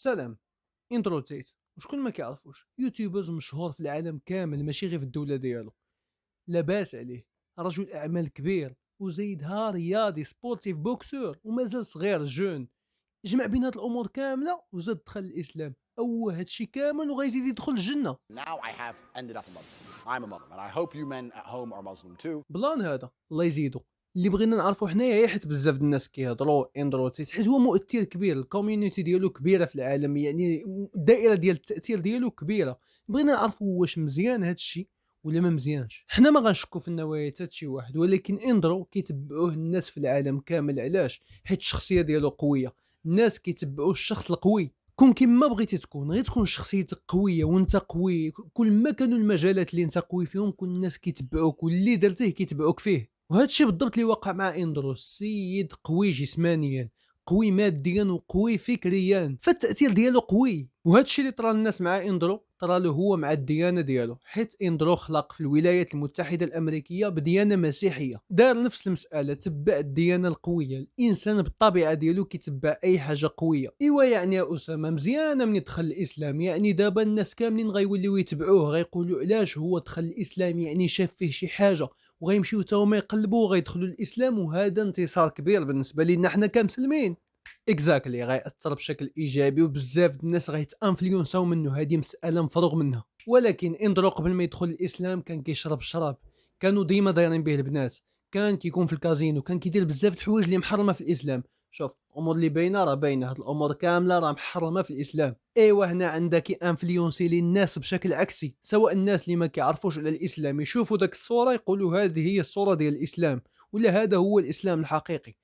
سلام. انتروتيت وشكون ما كيعرفوش يوتيوبرز مشهور في العالم كامل ماشي غير في الدوله ديالو. لاباس عليه، رجل اعمال كبير وزيدها رياضي سبورتيف بوكسور ومازال صغير جون. جمع بين هاد الامور كامله وزاد دخل الاسلام او هادشي كامل وغيزيد يدخل الجنه. Now I have ended up a Muslim. I'm a Muslim, and I hope you men at home are Muslim too. بلان هذا الله يزيدو اللي بغينا نعرفو حنايا حيت بزاف د الناس كيهضروا اندروتيت حيت هو مؤثر كبير، الكوميونيتي ديالو كبيره في العالم، يعني الدائره ديال التاثير ديالو كبيره. بغينا نعرفو واش مزيان هذا الشيء ولا ما مزيانش. حنا ما غنشكو في النوايا حتى شي واحد، ولكن اندرو كيتبعوه الناس في العالم كامل. علاش؟ حيت الشخصيه ديالو قويه، الناس كيتبعوا الشخص القوي. كون كيما بغيتي تكون، غير تكون شخصيتك قويه وانت قوي، كل ما كانوا المجالات اللي انت قوي فيهم كل الناس كيتبعوك واللي درتيه كيتبعوك فيه. وهذا الشيء بالضبط اللي وقع مع اندرو. السيد قوي جسمانيا، قوي ماديا وقوي فكريا، فالتاثير ديالو قوي. وهذا الشيء اللي طرا للناس مع اندرو طرا له هو مع الديانه ديالو، حيت اندرو خلق في الولايات المتحده الامريكيه بديانه مسيحيه. دار نفس المساله، تبع الديانه القويه. الانسان بالطبيعه ديالو كيتبع اي حاجه قويه. ايوا يعني يا اسامه مزيانه من يدخل الاسلام، يعني دابا الناس كاملين غيوليو يتبعوه، غيقولوا علاش هو دخل الاسلام، يعني شاف فيه شي حاجه وغيمشيو تا هما يقلبوا وغيدخلوا الاسلام. وهذا انتصار كبير بالنسبه لينا حنا كمسلمين. اكزاكتلي غيأثر بشكل ايجابي وبزاف د الناس غيتانفلونساو منه، هذه مساله مفروغ منها. ولكن اندرو قبل ما يدخل الاسلام كان كيشرب الشراب، كانوا ديما دايرين به البنات، كان كيكون في الكازينو، كان كيدير بزاف د الحوايج اللي محرمه في الاسلام. شوف الامور اللي باينه راه باينه، هاد الامور كامله راه محرمه في الاسلام. ايوا هنا عندك انفلونسي للناس بشكل عكسي، سواء الناس اللي ما كيعرفوش على الاسلام يشوفوا داك الصوره يقولوا هذه هي الصوره ديال الاسلام ولا هذا هو الاسلام الحقيقي،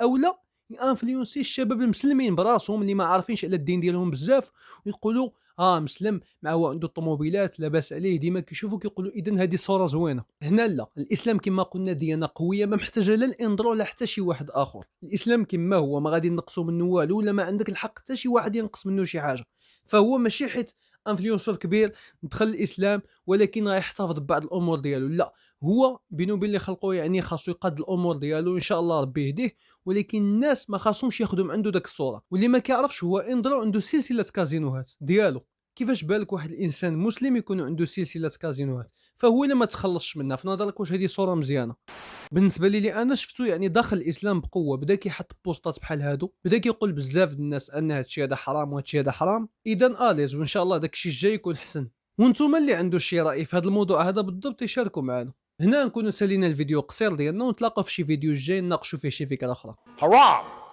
او لا انفلونسي الشباب المسلمين براسهم اللي ما عارفينش على الدين ديالهم بزاف ويقولوا مسلم مع هو عنده الطوموبيلات لاباس عليه، ديما كيشوفوا كيقولوا اذا هذه صوره زوينه. هنا لا، الاسلام كما قلنا ديانه قويه ما محتاجه لا الاندرو لا حتى شي واحد اخر. الاسلام كما هو ما غادي نقصوا منه والو، ولا ما عندك الحق حتى شي واحد ينقص منه شي حاجه. فهو ماشي حيت انفلونسور كبير دخل الاسلام ولكن غيحتفظ ببعض الامور ديالو، لا، هو بينه وبين اللي خلقوه يعني خاصو يقاد الامور ديالو ان شاء الله ربي يهديه. ولكن الناس ما خاصهمش ياخذوا من عنده داك الصوره. واللي ما كيعرفش هو اندرو عنده سلسله كازينوهات ديالو. كيفاش بالك واحد الانسان مسلم يكون عنده سلسله كازينوهات؟ فهو الا ما تخلصش منها في نظرك واش هذه صوره مزيانه؟ بالنسبه لي انا شفتو يعني داخل الاسلام بقوه، بدا كيحط بوستات بحال هادو، بدا كيقول بزاف د الناس ان هادشي هذا حرام وهادشي هذا حرام. اذا اليز وان شاء الله داكشي الجاي يكون حسن. وانتم اللي عنده شي راي في هذا الموضوع هذا بالضبط يشاركوا معنا. هنا نكونوا سالينا الفيديو قصير ديالنا ونتلاقاو في شي فيديو جاي نناقشوا فيه شي فكره اخرى. Haram!